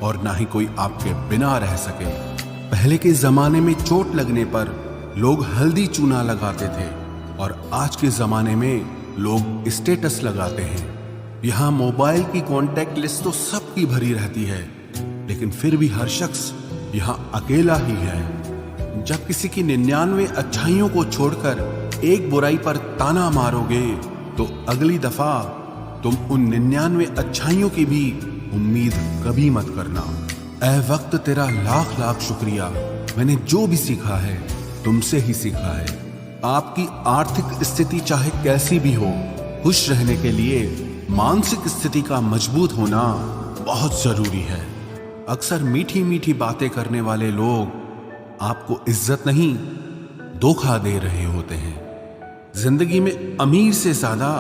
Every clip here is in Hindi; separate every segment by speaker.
Speaker 1: और ना ही कोई आपके बिना रह सके। पहले के जमाने में चोट लगने पर लोग हल्दी चूना लगाते थे और आज के जमाने में लोग स्टेटस लगाते हैं। यहाँ मोबाइल की कॉन्टैक्ट लिस्ट तो सबकी भरी रहती है, लेकिन फिर भी हर शख्स यहाँ अकेला ही है। जब किसी की 99 अच्छाइयों को छोड़कर एक बुराई पर ताना मारोगे तो अगली दफा तुम उन 99 अच्छाइयों की भी उम्मीद कभी मत करना। ऐ वक्त तेरा लाख लाख शुक्रिया, मैंने जो भी सीखा है तुमसे ही सीखा है। आपकी आर्थिक स्थिति चाहे कैसी भी हो, खुश रहने के लिए मानसिक स्थिति का मजबूत होना बहुत जरूरी है। अक्सर मीठी मीठी बातें करने वाले लोग आपको इज्जत नहीं, धोखा दे रहे होते हैं। जिंदगी में अमीर से ज्यादा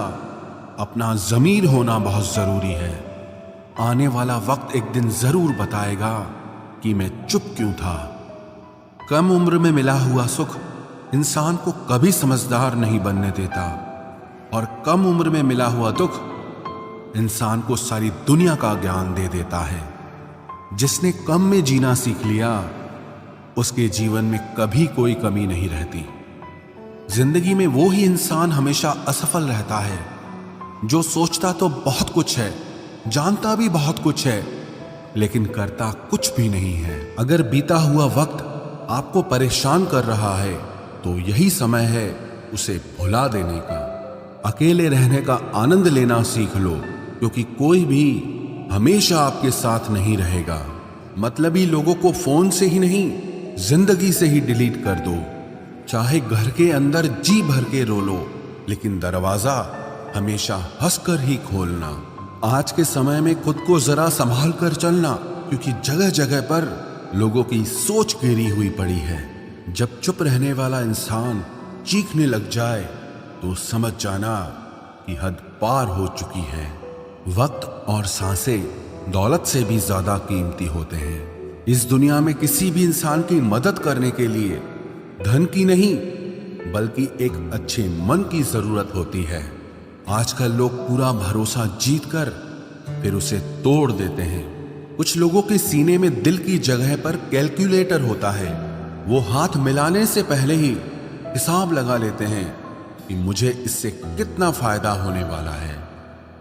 Speaker 1: अपना ज़मीर होना बहुत जरूरी है। आने वाला वक्त एक दिन जरूर बताएगा कि मैं चुप क्यों था। कम उम्र में मिला हुआ सुख इंसान को कभी समझदार नहीं बनने देता, और कम उम्र में मिला हुआ दुख इंसान को सारी दुनिया का ज्ञान दे देता है। जिसने कम में जीना सीख लिया उसके जीवन में कभी कोई कमी नहीं रहती। जिंदगी में वो ही इंसान हमेशा असफल रहता है जो सोचता तो बहुत कुछ है, जानता भी बहुत कुछ है, लेकिन करता कुछ भी नहीं है। अगर बीता हुआ वक्त आपको परेशान कर रहा है तो यही समय है उसे भुला देने का। अकेले रहने का आनंद लेना सीख लो, क्योंकि कोई भी हमेशा आपके साथ नहीं रहेगा। मतलबी लोगों को फोन से ही नहीं, जिंदगी से ही डिलीट कर दो। चाहे घर के अंदर जी भर के रो लो, लेकिन दरवाजा हमेशा हंसकर ही खोलना। आज के समय में खुद को जरा संभाल कर चलना, क्योंकि जगह जगह पर लोगों की सोच गिरी हुई पड़ी है। जब चुप रहने वाला इंसान चीखने लग जाए तो समझ जाना कि हद पार हो चुकी है। वक्त और सांसें दौलत से भी ज्यादा कीमती होते हैं। इस दुनिया में किसी भी इंसान की मदद करने के लिए धन की नहीं, बल्कि एक अच्छे मन की जरूरत होती है। आजकल लोग पूरा भरोसा जीतकर फिर उसे तोड़ देते हैं। कुछ लोगों के सीने में दिल की जगह पर कैलकुलेटर होता है। वो हाथ मिलाने से पहले ही हिसाब लगा लेते हैं कि मुझे इससे कितना फायदा होने वाला है।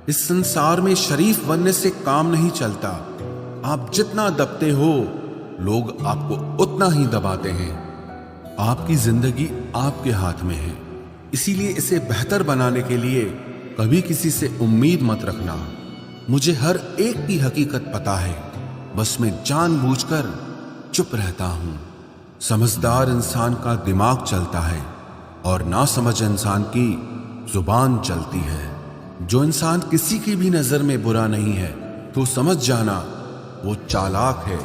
Speaker 1: इस संसार में शरीफ बनने से काम नहीं चलता। आप जितना दबते हो, लोग आपको उतना ही दबाते हैं। आपकी जिंदगी आपके हाथ में है, इसीलिए इसे बेहतर बनाने के लिए कभी किसी से उम्मीद मत रखना। मुझे हर एक की हकीकत पता है, बस मैं जानबूझकर चुप रहता हूं। समझदार इंसान का दिमाग चलता है और नासमझ इंसान की जुबान चलती है। जो इंसान किसी की भी नजर में बुरा नहीं है तो समझ जाना वो चालाक है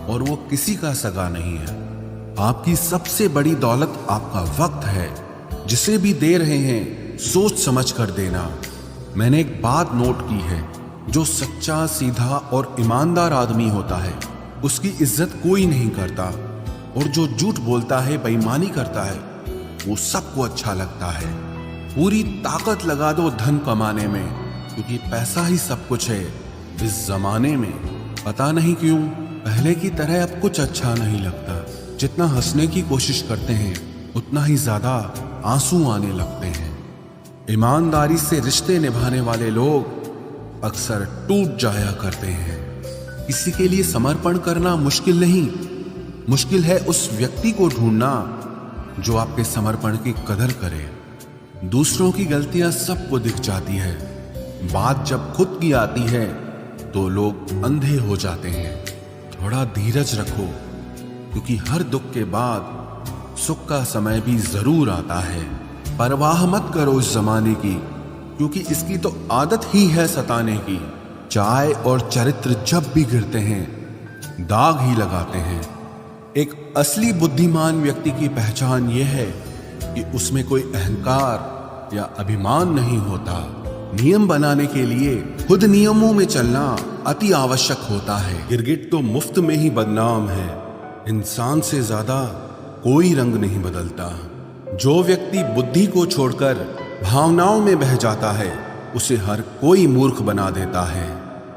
Speaker 1: और वो किसी का सगा नहीं है। आपकी सबसे बड़ी दौलत आपका वक्त है। जिसे भी दे रहे हैं सोच समझ कर देना। मैंने एक बात नोट की है, जो सच्चा, सीधा और ईमानदार आदमी होता है उसकी इज्जत कोई नहीं करता, और जो झूठ बोलता है, बेईमानी करता है, वो सबको अच्छा लगता है। पूरी ताकत लगा दो धन कमाने में, क्योंकि पैसा ही सब कुछ है इस जमाने में। पता नहीं क्यों पहले की तरह अब कुछ अच्छा नहीं लगता। जितना हंसने की कोशिश करते हैं उतना ही ज्यादा आंसू आने लगते हैं। ईमानदारी से रिश्ते निभाने वाले लोग अक्सर टूट जाया करते हैं। किसी के लिए समर्पण करना मुश्किल नहीं, मुश्किल है उस व्यक्ति को ढूंढना जो आपके समर्पण की कदर करे। दूसरों की गलतियां सबको दिख जाती है, बात जब खुद की आती है तो लोग अंधे हो जाते हैं। थोड़ा धीरज रखो, क्योंकि हर दुख के बाद सुख का समय भी जरूर आता है। परवाह मत करो इस जमाने की, क्योंकि इसकी तो आदत ही है सताने की। चाय और चरित्र जब भी गिरते हैं दाग ही लगाते हैं। एक असली बुद्धिमान व्यक्ति की पहचान यह है कि उसमें कोई अहंकार या अभिमान नहीं होता। नियम बनाने के लिए खुद नियमों में चलना अति आवश्यक होता है। गिरगिट तो मुफ्त में ही बदनाम है, इंसान से ज्यादा कोई रंग नहीं बदलता। जो व्यक्ति बुद्धि को छोड़कर भावनाओं में बह जाता है उसे हर कोई मूर्ख बना देता है।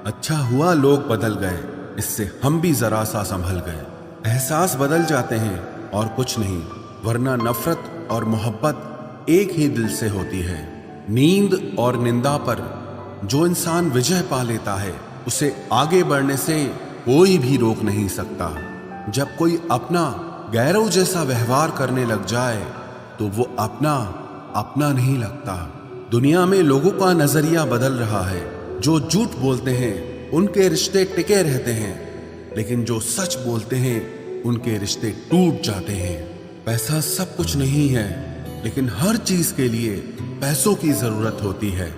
Speaker 1: अच्छा हुआ लोग बदल गए, इससे हम भी जरा सा संभल गए। एहसास बदल जाते हैं और कुछ नहीं, वरना नफरत और मोहब्बत एक ही दिल से होती है। नींद और निंदा पर जो इंसान विजय पा लेता है, उसे आगे बढ़ने से कोई भी रोक नहीं सकता। जब कोई अपना गैरों जैसा व्यवहार करने लग जाए तो वो अपना नहीं लगता। दुनिया में लोगों का नजरिया बदल रहा है। जो झूठ बोलते हैं उनके रिश्ते टिके रहते हैं, लेकिन जो सच बोलते हैं उनके रिश्ते टूट जाते हैं। पैसा सब कुछ नहीं है, लेकिन हर चीज के लिए पैसों की जरूरत होती है।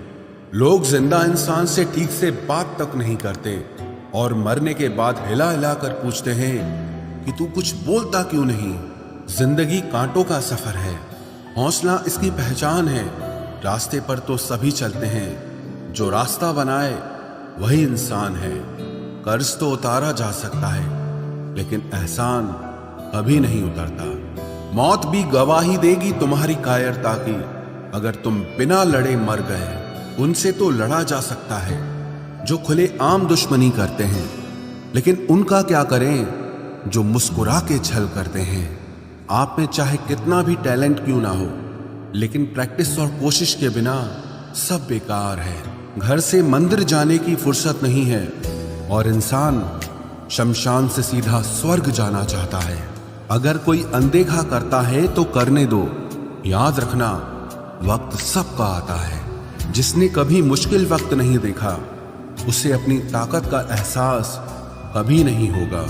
Speaker 1: लोग जिंदा इंसान से ठीक से बात तक नहीं करते और मरने के बाद हिला हिला कर पूछते हैं कि तू कुछ बोलता क्यों नहीं। जिंदगी कांटों का सफर है, हौसला इसकी पहचान है। रास्ते पर तो सभी चलते हैं, जो रास्ता बनाए वही इंसान है। कर्ज तो उतारा जा सकता है, लेकिन एहसान कभी नहीं उतरता। मौत भी गवाही देगी तुम्हारी कायरता की। अगर तुम बिना लड़े मर गए, उनसे तो लड़ा जा सकता है जो खुले आम दुश्मनी करते हैं, लेकिन उनका क्या करें जो मुस्कुरा के छल करते हैं। आप में चाहे कितना भी टैलेंट क्यों ना हो, लेकिन प्रैक्टिस और कोशिश के बिना सब बेकार है। घर से मंदिर जाने की फुर्सत नहीं है और इंसान शमशान से सीधा स्वर्ग जाना चाहता है। अगर कोई अनदेखा करता है तो करने दो। याद रखना, वक्त सबका आता है। जिसने कभी मुश्किल वक्त नहीं देखा, उसे अपनी ताकत का एहसास कभी नहीं होगा।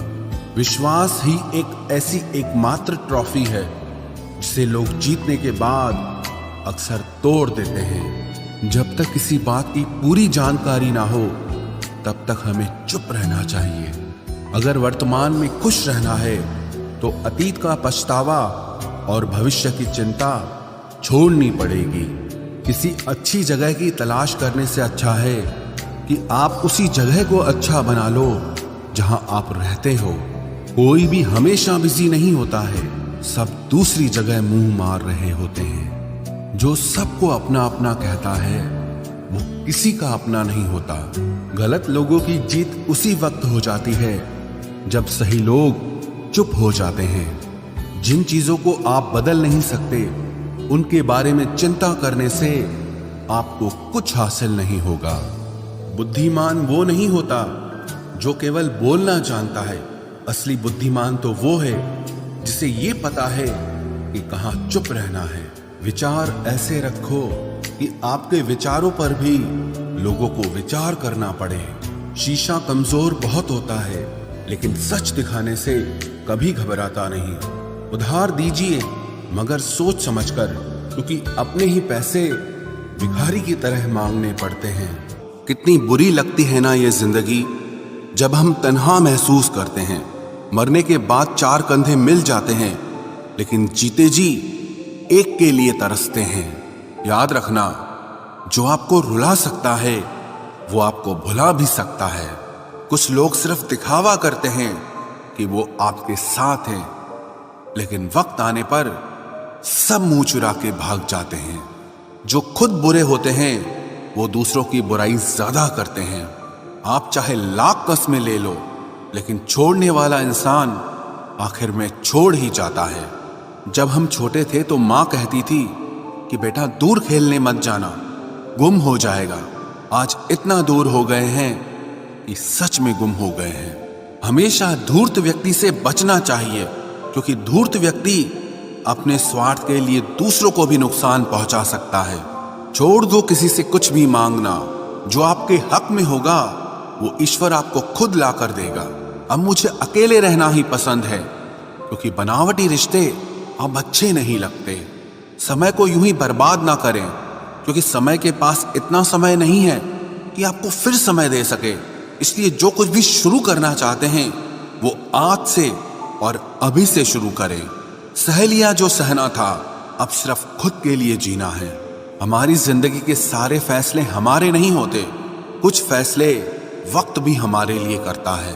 Speaker 1: विश्वास ही एक ऐसी एकमात्र ट्रॉफी है जिसे लोग जीतने के बाद अक्सर तोड़ देते हैं। जब तक किसी बात की पूरी जानकारी ना हो, तब तक हमें चुप रहना चाहिए। अगर वर्तमान में खुश रहना है तो अतीत का पछतावा और भविष्य की चिंता छोड़नी पड़ेगी। किसी अच्छी जगह की तलाश करने से अच्छा है कि आप उसी जगह को अच्छा बना लो जहां आप रहते हो। कोई भी हमेशा बिजी नहीं होता है, सब दूसरी जगह मुंह मार रहे होते हैं। जो सबको अपना अपना कहता है, वो किसी का अपना नहीं होता। गलत लोगों की जीत उसी वक्त हो जाती है जब सही लोग चुप हो जाते हैं। जिन चीजों को आप बदल नहीं सकते, उनके बारे में चिंता करने से आपको कुछ हासिल नहीं होगा। बुद्धिमान वो नहीं होता जो केवल बोलना जानता है। असली बुद्धिमान तो वो है जिसे ये पता है कि कहाँ चुप रहना है। विचार ऐसे रखो कि आपके विचारों पर भी लोगों को विचार करना पड़े। शीशा कमजोर बहुत होता है, लेकिन सच दिखाने से कभी घबराता नहीं। उधार दीजिए, मगर सोच समझकर, क्योंकि अपने ही पैसे भिखारी की तरह मांगने पड़ते हैं। कितनी बुरी लगती है ना ये जिंदगी, जब हम तन्हा महसूस करते हैं। मरने के बाद चार कंधे मिल जाते हैं, लेकिन जीते जी एक के लिए तरसते हैं। याद रखना, जो आपको रुला सकता है वो आपको भुला भी सकता है। कुछ लोग सिर्फ दिखावा करते हैं कि वो आपके साथ हैं, लेकिन वक्त आने पर सब मुंह चुरा के भाग जाते हैं। जो खुद बुरे होते हैं वो दूसरों की बुराई ज्यादा करते हैं। आप चाहे लाख कस्में ले लो, लेकिन छोड़ने वाला इंसान आखिर में छोड़ ही जाता है। जब हम छोटे थे तो माँ कहती थी कि बेटा दूर खेलने मत जाना, गुम हो जाएगा। आज इतना दूर हो गए हैं कि सच में गुम हो गए हैं। हमेशा धूर्त व्यक्ति से बचना चाहिए, क्योंकि धूर्त व्यक्ति अपने स्वार्थ के लिए दूसरों को भी नुकसान पहुंचा सकता है। छोड़ दो किसी से कुछ भी मांगना। जो आपके हक में होगा वो ईश्वर आपको खुद ला कर देगा। अब मुझे अकेले रहना ही पसंद है, क्योंकि बनावटी रिश्ते अब अच्छे नहीं लगते। समय को यूं ही बर्बाद ना करें, क्योंकि समय के पास इतना समय नहीं है कि आपको फिर समय दे सके। इसलिए जो कुछ भी शुरू करना चाहते हैं वो आज से और अभी से शुरू करें। सह लिया जो सहना था, अब सिर्फ खुद के लिए जीना है। हमारी जिंदगी के सारे फैसले हमारे नहीं होते, कुछ फैसले वक्त भी हमारे लिए करता है।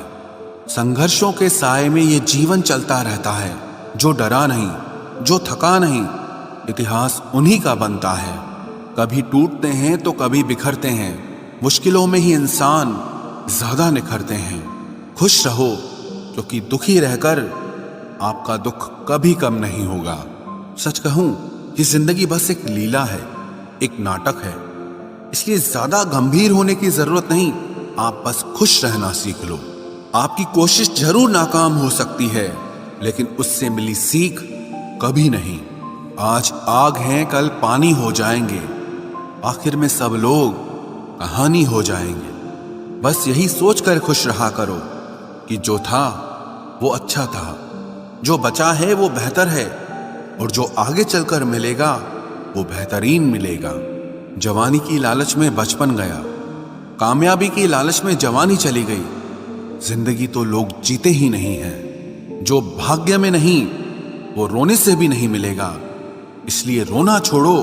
Speaker 1: संघर्षों के साए में ये जीवन चलता रहता है। जो डरा नहीं, जो थका नहीं, इतिहास उन्हीं का बनता है। कभी टूटते हैं तो कभी बिखरते हैं। मुश्किलों में ही इंसान ज्यादा निखरते हैं। खुश रहो, क्योंकि दुखी रहकर आपका दुख कभी कम नहीं होगा। सच कहूं, ये जिंदगी बस एक लीला है, एक नाटक है, इसलिए ज्यादा गंभीर होने की जरूरत नहीं। आप बस खुश रहना सीख लो। आपकी कोशिश जरूर नाकाम हो सकती है, लेकिन उससे मिली सीख कभी नहीं। आज आग हैं, कल पानी हो जाएंगे, आखिर में सब लोग कहानी हो जाएंगे। बस यही सोचकर खुश रहा करो कि जो था वो अच्छा था, जो बचा है वो बेहतर है, और जो आगे चलकर मिलेगा वो बेहतरीन मिलेगा। जवानी की लालच में बचपन गया, कामयाबी की लालच में जवानी चली गई। जिंदगी तो लोग जीते ही नहीं हैं। जो भाग्य में नहीं वो रोने से भी नहीं मिलेगा, इसलिए रोना छोड़ो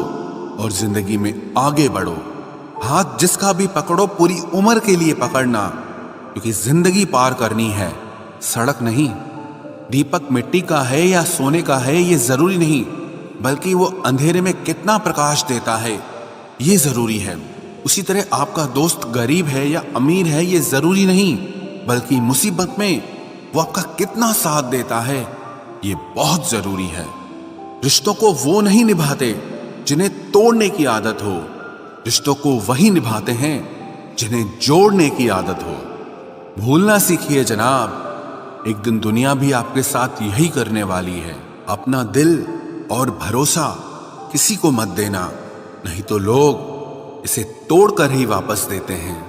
Speaker 1: और जिंदगी में आगे बढ़ो। हाथ जिसका भी पकड़ो पूरी उम्र के लिए पकड़ना, क्योंकि जिंदगी पार करनी है, सड़क नहीं। दीपक मिट्टी का है या सोने का है ये जरूरी नहीं, बल्कि वो अंधेरे में कितना प्रकाश देता है ये जरूरी है। उसी तरह आपका दोस्त गरीब है या अमीर है ये जरूरी नहीं, बल्कि मुसीबत में वो आपका कितना साथ देता है ये बहुत जरूरी है। रिश्तों को वो नहीं निभाते जिन्हें तोड़ने की आदत हो, रिश्तों को वही निभाते हैं जिन्हें जोड़ने की आदत हो। भूलना सीखिए जनाब, एक दिन दुनिया भी आपके साथ यही करने वाली है। अपना दिल और भरोसा किसी को मत देना, नहीं तो लोग इसे तोड़कर ही वापस देते हैं।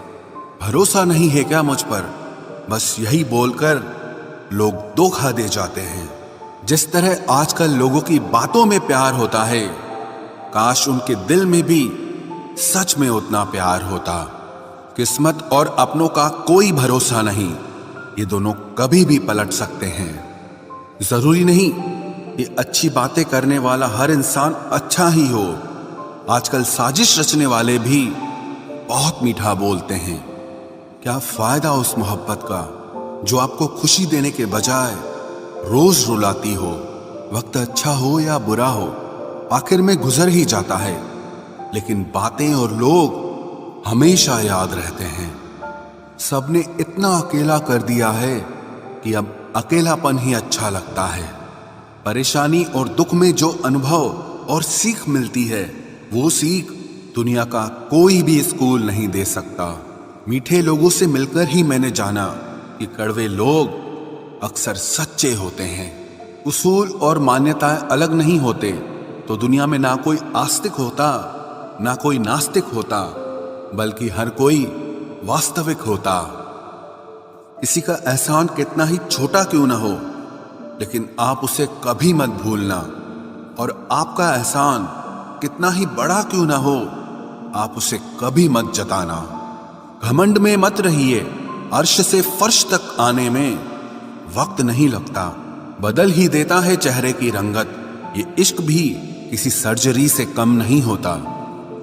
Speaker 1: भरोसा नहीं है क्या मुझ पर, बस यही बोलकर लोग धोखा दे जाते हैं। जिस तरह आजकल लोगों की बातों में प्यार होता है, काश उनके दिल में भी सच में उतना प्यार होता। किस्मत और अपनों का कोई भरोसा नहीं, ये दोनों कभी भी पलट सकते हैं। जरूरी नहीं ये अच्छी बातें करने वाला हर इंसान अच्छा ही हो। आजकल साजिश रचने वाले भी बहुत मीठा बोलते हैं। क्या फायदा उस मोहब्बत का जो आपको खुशी देने के बजाय रोज रुलाती हो। वक्त अच्छा हो या बुरा हो, आखिर में गुजर ही जाता है, लेकिन बातें और लोग हमेशा याद रहते हैं। सबने इतना अकेला कर दिया है कि अब अकेलापन ही अच्छा लगता है। परेशानी और दुख में जो अनुभव और सीख मिलती है, वो सीख दुनिया का कोई भी स्कूल नहीं दे सकता। मीठे लोगों से मिलकर ही मैंने जाना कि कड़वे लोग अक्सर सच्चे होते हैं। उसूल और मान्यताएं अलग नहीं होते तो दुनिया में ना कोई आस्तिक होता ना कोई नास्तिक होता, बल्कि हर कोई वास्तविक होता। किसी का एहसान कितना ही छोटा क्यों ना हो, लेकिन आप उसे कभी मत भूलना, और आपका एहसान कितना ही बड़ा क्यों ना हो, आप उसे कभी मत जताना। घमंड में मत रहिए, अर्श से फर्श तक आने में वक्त नहीं लगता, बदल ही देता है चेहरे की रंगत। ये इश्क भी किसी सर्जरी से कम नहीं होता।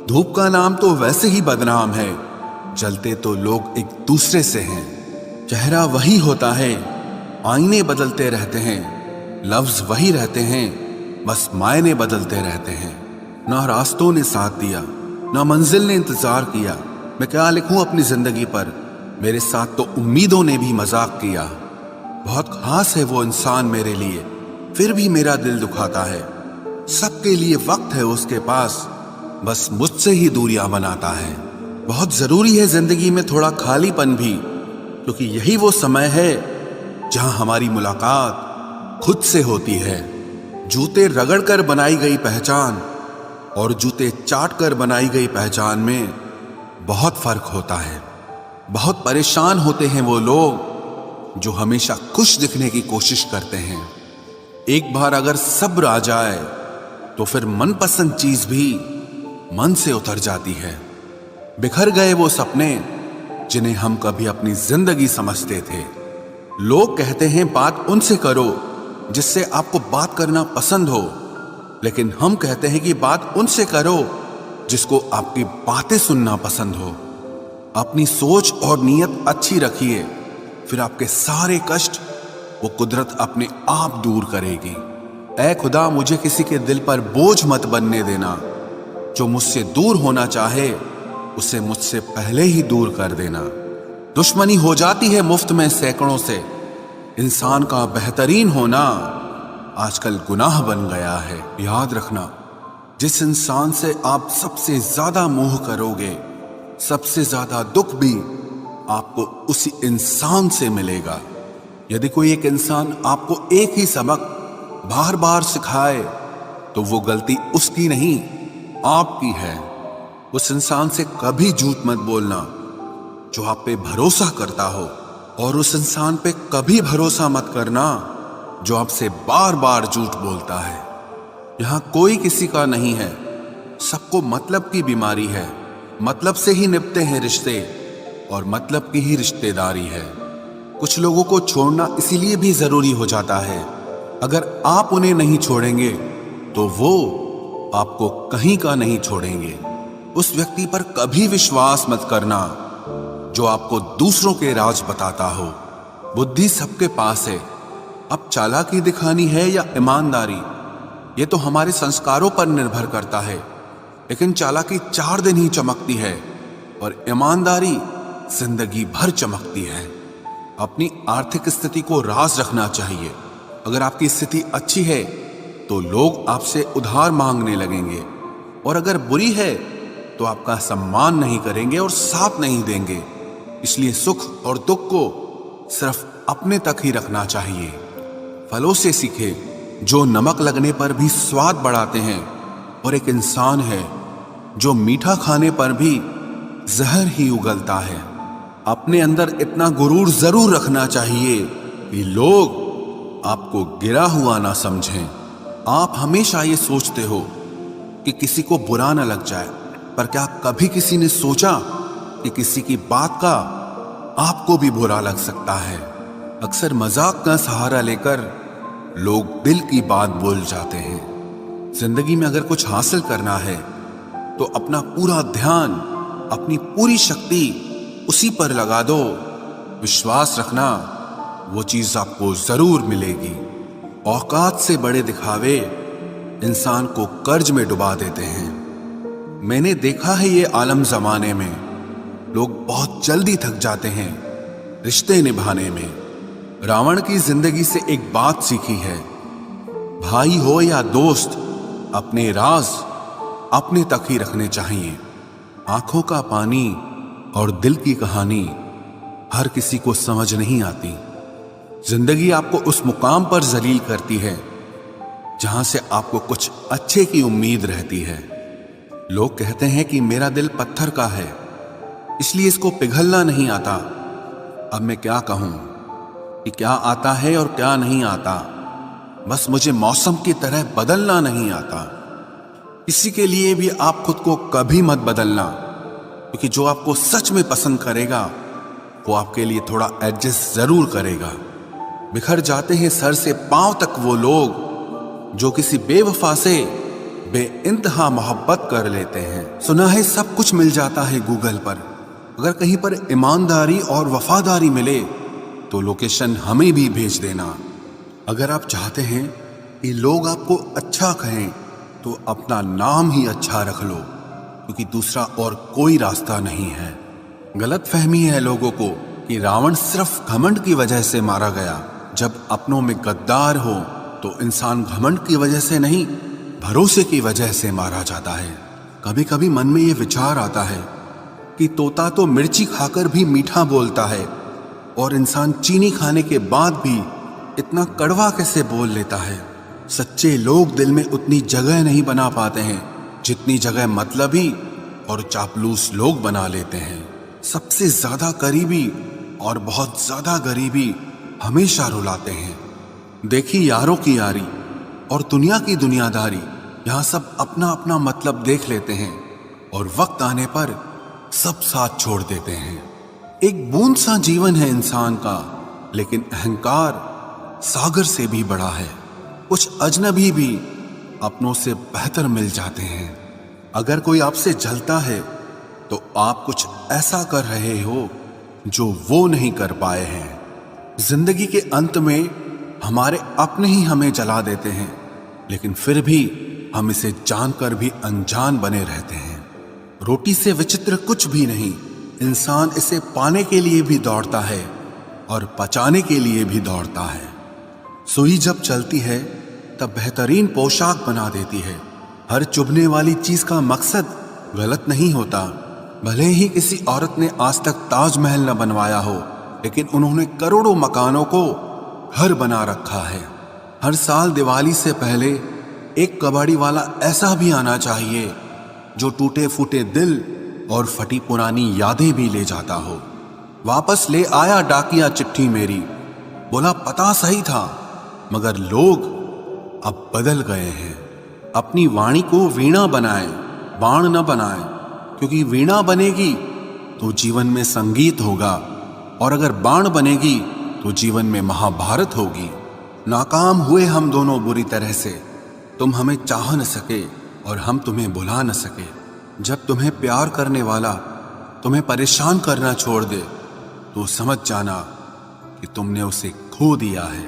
Speaker 1: धूप का नाम तो वैसे ही बदनाम है, जलते तो लोग एक दूसरे से हैं। चेहरा वही होता है, आईने बदलते रहते हैं, लफ्ज वही रहते हैं, बस मायने बदलते रहते हैं। ना रास्तों ने साथ दिया, ना मंजिल ने इंतजार किया। मैं क्या लिखूं अपनी जिंदगी पर, मेरे साथ तो उम्मीदों ने भी मजाक किया। बहुत खास है वो इंसान मेरे लिए, फिर भी मेरा दिल दुखाता है। सबके लिए वक्त है उसके पास, बस मुझसे ही दूरियां बनाता है। बहुत जरूरी है जिंदगी में थोड़ा खालीपन भी, क्योंकि यही वो समय है जहां हमारी मुलाकात खुद से होती है। जूते रगड़ कर बनाई गई पहचान और जूते चाट कर बनाई गई पहचान में बहुत फर्क होता है। बहुत परेशान होते हैं वो लोग जो हमेशा खुश दिखने की कोशिश करते हैं। एक बार अगर सब्र आ जाए तो फिर मनपसंद चीज भी मन से उतर जाती है। बिखर गए वो सपने जिन्हें हम कभी अपनी जिंदगी समझते थे। लोग कहते हैं बात उनसे करो जिससे आपको बात करना पसंद हो, लेकिन हम कहते हैं कि बात उनसे करो जिसको आपकी बातें सुनना पसंद हो। अपनी सोच और नीयत अच्छी रखिए, फिर आपके सारे कष्ट वो कुदरत अपने आप दूर करेगी। ऐ खुदा, मुझे किसी के दिल पर बोझ मत बनने देना। जो मुझसे दूर होना चाहे उसे मुझसे पहले ही दूर कर देना। दुश्मनी हो जाती है मुफ्त में सैकड़ों से। इंसान का बेहतरीन होना आजकल गुनाह बन गया है। याद रखना, जिस इंसान से आप सबसे ज्यादा मोह करोगे, सबसे ज्यादा दुख भी आपको उसी इंसान से मिलेगा। यदि कोई एक इंसान आपको एक ही सबक बार बार सिखाए तो वो गलती उसकी नहीं, आपकी है। उस इंसान से कभी झूठ मत बोलना जो आप पे भरोसा करता हो, और उस इंसान पे कभी भरोसा मत करना जो आपसे बार बार झूठ बोलता है। यहां कोई किसी का नहीं है, सबको मतलब की बीमारी है। मतलब से ही निपटे हैं रिश्ते, और मतलब की ही रिश्तेदारी है। कुछ लोगों को छोड़ना इसीलिए भी जरूरी हो जाता है, अगर आप उन्हें नहीं छोड़ेंगे तो वो आपको कहीं का नहीं छोड़ेंगे। उस व्यक्ति पर कभी विश्वास मत करना जो आपको दूसरों के राज बताता हो। बुद्धि सबके पास है, अब चालाकी दिखानी है या ईमानदारी, ये तो हमारे संस्कारों पर निर्भर करता है। लेकिन चालाकी 4 दिन ही चमकती है और ईमानदारी जिंदगी भर चमकती है। अपनी आर्थिक स्थिति को राज रखना चाहिए। अगर आपकी स्थिति अच्छी है तो लोग आपसे उधार मांगने लगेंगे, और अगर बुरी है तो आपका सम्मान नहीं करेंगे और साथ नहीं देंगे। इसलिए सुख और दुख को सिर्फ अपने तक ही रखना चाहिए। फलों से सीखे जो नमक लगने पर भी स्वाद बढ़ाते हैं, और एक इंसान है जो मीठा खाने पर भी जहर ही उगलता है। अपने अंदर इतना गुरूर जरूर रखना चाहिए कि लोग आपको गिरा हुआ ना समझें। आप हमेशा ये सोचते हो कि किसी को बुरा ना लग जाए, पर क्या कभी किसी ने सोचा कि किसी की बात का आपको भी बुरा लग सकता है? अक्सर मजाक का सहारा लेकर लोग दिल की बात बोल जाते हैं। जिंदगी में अगर कुछ हासिल करना है तो अपना पूरा ध्यान, अपनी पूरी शक्ति उसी पर लगा दो। विश्वास रखना, वो चीज आपको जरूर मिलेगी। औकात से बड़े दिखावे इंसान को कर्ज में डुबा देते हैं। मैंने देखा है ये आलम जमाने में लोग बहुत जल्दी थक जाते हैं रिश्ते निभाने में। रावण की जिंदगी से एक बात सीखी है, भाई हो या दोस्त, अपने राज अपने तक ही रखने चाहिए। आंखों का पानी और दिल की कहानी हर किसी को समझ नहीं आती। जिंदगी आपको उस मुकाम पर जलील करती है जहां से आपको कुछ अच्छे की उम्मीद रहती है। लोग कहते हैं कि मेरा दिल पत्थर का है, इसलिए इसको पिघलना नहीं आता। अब मैं क्या कहूं कि क्या आता है और क्या नहीं आता। बस मुझे मौसम की तरह बदलना नहीं आता। किसी के लिए भी आप खुद को कभी मत बदलना, क्योंकि जो आपको सच में पसंद करेगा वो आपके लिए थोड़ा एडजस्ट जरूर करेगा। बिखर जाते हैं सर से पांव तक वो लोग जो किसी बेवफा से बेइंतहा मोहब्बत कर लेते हैं। सुना है सब कुछ मिल जाता है गूगल पर, अगर कहीं पर ईमानदारी और वफादारी मिले तो लोकेशन हमें भी भेज देना। अगर आप चाहते हैं कि लोग आपको अच्छा कहें तो अपना नाम ही अच्छा रख लो, क्योंकि दूसरा और कोई रास्ता नहीं है। गलत फहमी है लोगों को कि रावण सिर्फ घमंड की वजह से मारा गया। जब अपनों में गद्दार हो तो इंसान घमंड की वजह से नहीं, भरोसे की वजह से मारा जाता है। कभी कभी मन में ये विचार आता है कि तोता तो मिर्ची खाकर भी मीठा बोलता है, और इंसान चीनी खाने के बाद भी इतना कड़वा कैसे बोल लेता है। सच्चे लोग दिल में उतनी जगह नहीं बना पाते हैं जितनी जगह मतलबी और चापलूस लोग बना लेते हैं। सबसे ज्यादा करीबी और बहुत ज्यादा गरीबी हमेशा रुलाते हैं। देखी यारों की यारी और दुनिया की दुनियादारी, यहाँ सब अपना अपना मतलब देख लेते हैं और वक्त आने पर सब साथ छोड़ देते हैं। एक बूंद सा जीवन है इंसान का, लेकिन अहंकार सागर से भी बड़ा है। कुछ अजनबी भी अपनों से बेहतर मिल जाते हैं। अगर कोई आपसे जलता है तो आप कुछ ऐसा कर रहे हो जो वो नहीं कर पाए हैं। जिंदगी के अंत में हमारे अपने ही हमें जला देते हैं, लेकिन फिर भी हम इसे जानकर भी अनजान बने रहते हैं। रोटी से विचित्र कुछ भी नहीं, इंसान इसे पाने के लिए भी दौड़ता है और पचाने के लिए भी दौड़ता है। सुई जब चलती है तब बेहतरीन पोशाक बना देती है। हर चुभने वाली चीज का मकसद गलत नहीं होता। भले ही किसी औरत ने आज तक ताजमहल न बनवाया हो, लेकिन उन्होंने करोड़ों मकानों को घर बना रखा है। हर साल दिवाली से पहले एक कबाड़ी वाला ऐसा भी आना चाहिए जो टूटे फूटे दिल और फटी पुरानी यादें भी ले जाता हो। वापस ले आया डाकिया चिट्ठी मेरी, बोला पता सही था मगर लोग अब बदल गए हैं। अपनी वाणी को वीणा बनाए, बाण न बनाए, क्योंकि वीणा बनेगी तो जीवन में संगीत होगा और अगर बाण बनेगी तो जीवन में महाभारत होगी। नाकाम हुए हम दोनों बुरी तरह से, तुम हमें चाह न सके और हम तुम्हें बुला न सके। जब तुम्हें प्यार करने वाला तुम्हें परेशान करना छोड़ दे तो समझ जाना कि तुमने उसे खो दिया है।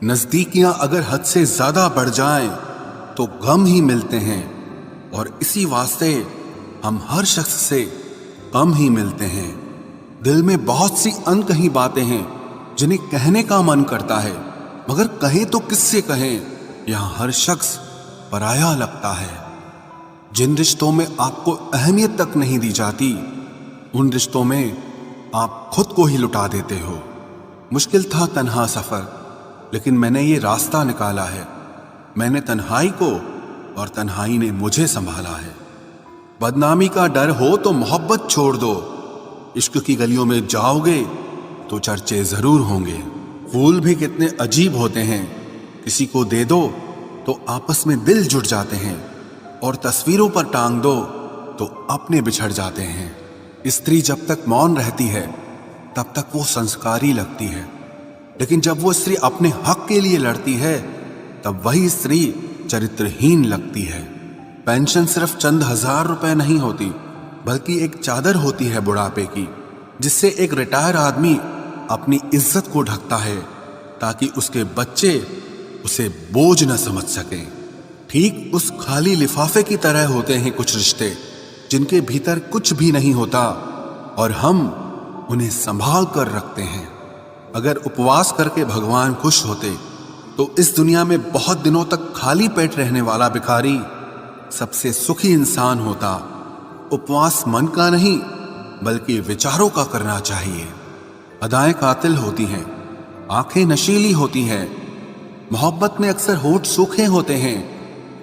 Speaker 1: नजदीकियां अगर हद से ज्यादा बढ़ जाएं तो गम ही मिलते हैं, और इसी वास्ते हम हर शख्स से कम ही मिलते हैं। दिल में बहुत सी अनकही बातें हैं जिन्हें कहने का मन करता है, मगर कहें तो किससे कहें, यहां हर शख्स पराया लगता है। जिन रिश्तों में आपको अहमियत तक नहीं दी जाती, उन रिश्तों में आप खुद को ही लुटा देते हो। मुश्किल था तन्हा सफर, लेकिन मैंने ये रास्ता निकाला है। मैंने तन्हाई को और तन्हाई ने मुझे संभाला है। बदनामी का डर हो तो मोहब्बत छोड़ दो, इश्क की गलियों में जाओगे तो चर्चे जरूर होंगे। फूल भी कितने अजीब होते हैं, किसी को दे दो तो आपस में दिल जुट जाते हैं, और तस्वीरों पर टांग दो तो अपने बिछड़ जाते हैं। स्त्री जब तक मौन रहती है तब तक वो संस्कारी लगती है, लेकिन जब वो स्त्री अपने हक के लिए लड़ती है तब वही स्त्री चरित्रहीन लगती है। पेंशन सिर्फ चंद हजार रुपए नहीं होती, बल्कि एक चादर होती है बुढ़ापे की, जिससे एक रिटायर आदमी अपनी इज्जत को ढकता है ताकि उसके बच्चे उसे बोझ न समझ सकें। ठीक उस खाली लिफाफे की तरह होते हैं कुछ रिश्ते जिनके भीतर कुछ भी नहीं होता और हम उन्हें संभाल कर रखते हैं। अगर उपवास करके भगवान खुश होते तो इस दुनिया में बहुत दिनों तक खाली पेट रहने वाला भिखारी सबसे सुखी इंसान होता। उपवास मन का नहीं बल्कि विचारों का करना चाहिए। अदाएं कातिल होती हैं, आंखें नशीली होती हैं। मोहब्बत में अक्सर होठ सूखे होते हैं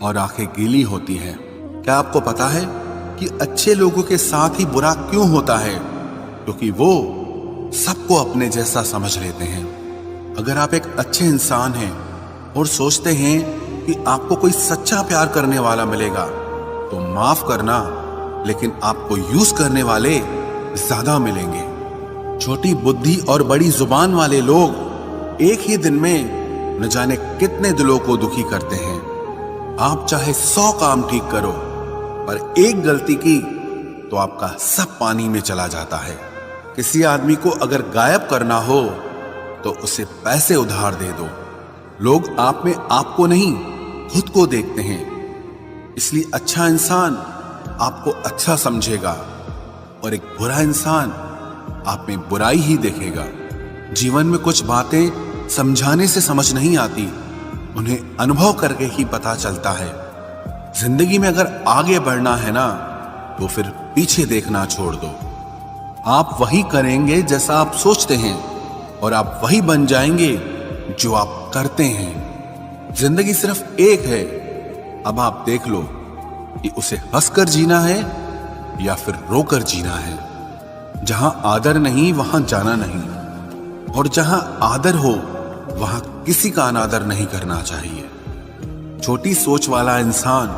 Speaker 1: और आंखें गीली होती हैं। क्या आपको पता है कि अच्छे लोगों के साथ ही बुरा क्यों होता है? क्योंकि वो सबको अपने जैसा समझ लेते हैं। अगर आप एक अच्छे इंसान हैं और सोचते हैं कि आपको कोई सच्चा प्यार करने वाला मिलेगा तो माफ करना, लेकिन आपको यूज करने वाले ज्यादा मिलेंगे। छोटी बुद्धि और बड़ी जुबान वाले लोग एक ही दिन में न जाने कितने दिलों को दुखी करते हैं। आप चाहे 100 काम ठीक करो, पर एक गलती की तो आपका सब पानी में चला जाता है। किसी आदमी को अगर गायब करना हो तो उसे पैसे उधार दे दो। लोग आप में आपको नहीं खुद को देखते हैं, इसलिए अच्छा इंसान आपको अच्छा समझेगा और एक बुरा इंसान आप में बुराई ही देखेगा। जीवन में कुछ बातें समझाने से समझ नहीं आती, उन्हें अनुभव करके ही पता चलता है। जिंदगी में अगर आगे बढ़ना है ना तो फिर पीछे देखना छोड़ दो। आप वही करेंगे जैसा आप सोचते हैं और आप वही बन जाएंगे जो आप करते हैं। जिंदगी सिर्फ एक है, अब आप देख लो कि उसे हंसकर जीना है या फिर रोकर जीना है। जहां आदर नहीं वहां जाना नहीं, और जहां आदर हो वहां किसी का अनादर नहीं करना चाहिए। छोटी सोच वाला इंसान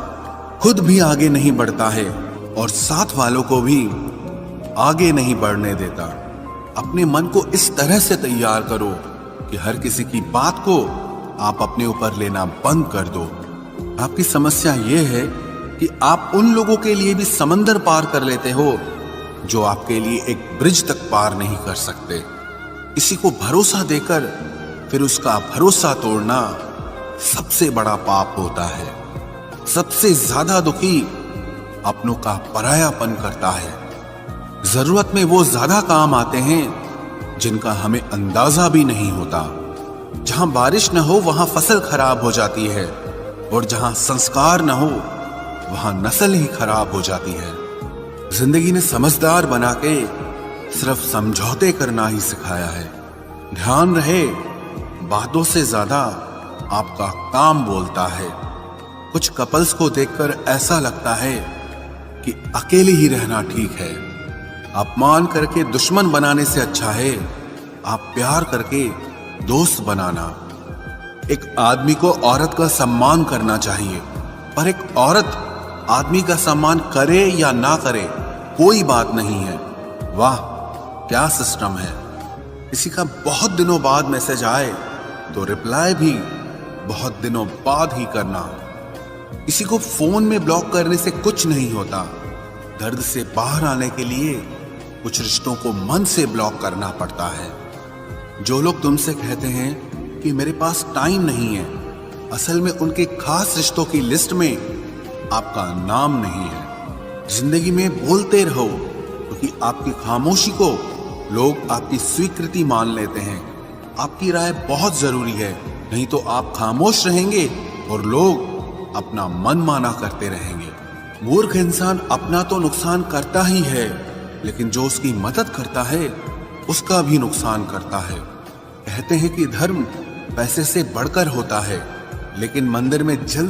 Speaker 1: खुद भी आगे नहीं बढ़ता है और साथ वालों को भी आगे नहीं बढ़ने देता। अपने मन को इस तरह से तैयार करो कि हर किसी की बात को आप अपने ऊपर लेना बंद कर दो। आपकी समस्या यह है कि आप उन लोगों के लिए भी समंदर पार कर लेते हो जो आपके लिए एक ब्रिज तक पार नहीं कर सकते। किसी को भरोसा देकर फिर उसका भरोसा तोड़ना सबसे बड़ा पाप होता है। सबसे ज्यादा दुखी अपनों का परायापन करता है। जरूरत में वो ज्यादा काम आते हैं जिनका हमें अंदाजा भी नहीं होता। जहां बारिश न हो वहां फसल खराब हो जाती है, और जहां संस्कार न हो वहां नस्ल ही खराब हो जाती है। जिंदगी ने समझदार बना के सिर्फ समझौते करना ही सिखाया है। ध्यान रहे, बातों से ज्यादा आपका काम बोलता है। कुछ कपल्स को देखकर ऐसा लगता है कि अकेले ही रहना ठीक है। अपमान करके दुश्मन बनाने से अच्छा है आप प्यार करके दोस्त बनाना। एक आदमी को औरत का सम्मान करना चाहिए, पर एक औरत आदमी का सम्मान करे या ना करे कोई बात नहीं है। वाह क्या सिस्टम है। किसी का बहुत दिनों बाद मैसेज आए तो रिप्लाई भी बहुत दिनों बाद ही करना। किसी को फोन में ब्लॉक करने से कुछ नहीं होता। दर्द से बाहर आने के लिए कुछ रिश्तों को मन से ब्लॉक करना पड़ता है। जो लोग तुमसे कहते हैं कि मेरे पास टाइम नहीं है, असल में उनके खास रिश्तों की लिस्ट में आपका नाम नहीं है। जिंदगी में बोलते रहो, क्योंकि आपकी खामोशी को लोग आपकी स्वीकृति मान लेते हैं। आपकी राय बहुत जरूरी है, नहीं तो आप खामोश रहेंगे और लोग अपना मन माना करते रहेंगे। मूर्ख इंसान अपना तो नुकसान करता ही है, लेकिन जो उसकी मदद करता है उसका भी नुकसान करता है। कहते हैं कि धर्म पैसे से बढ़कर होता है, लेकिन मंदिर में जल्दी